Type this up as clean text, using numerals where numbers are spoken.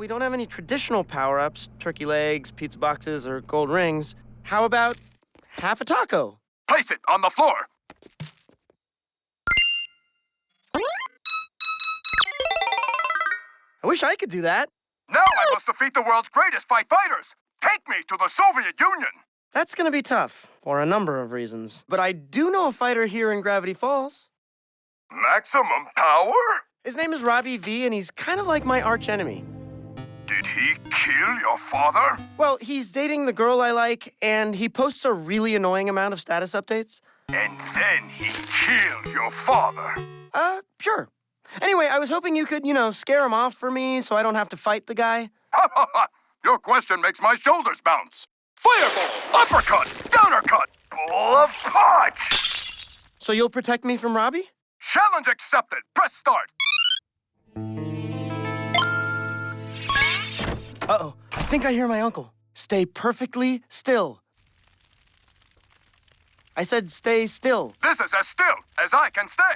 we don't have any traditional power-ups, turkey legs, pizza boxes, or gold rings. How about half a taco? Place it on the floor. I wish I could do that. Now I must defeat the world's greatest fighters. Take me to the Soviet Union. That's gonna be tough, for a number of reasons. But I do know a fighter here in Gravity Falls. Maximum power? His name is Robbie V, and he's kind of like my archenemy. Did he kill your father? Well, he's dating the girl I like, and he posts a really annoying amount of status updates. And then he killed your father. Sure. Anyway, I was hoping you could, scare him off for me so I don't have to fight the guy. Ha ha ha! Your question makes my shoulders bounce. Fireball! Uppercut! Downpercut! Bull of punch! So you'll protect me from Robbie? Challenge accepted. Press start. Uh-oh, I think I hear my uncle. Stay perfectly still. I said stay still. This is as still as I can stay.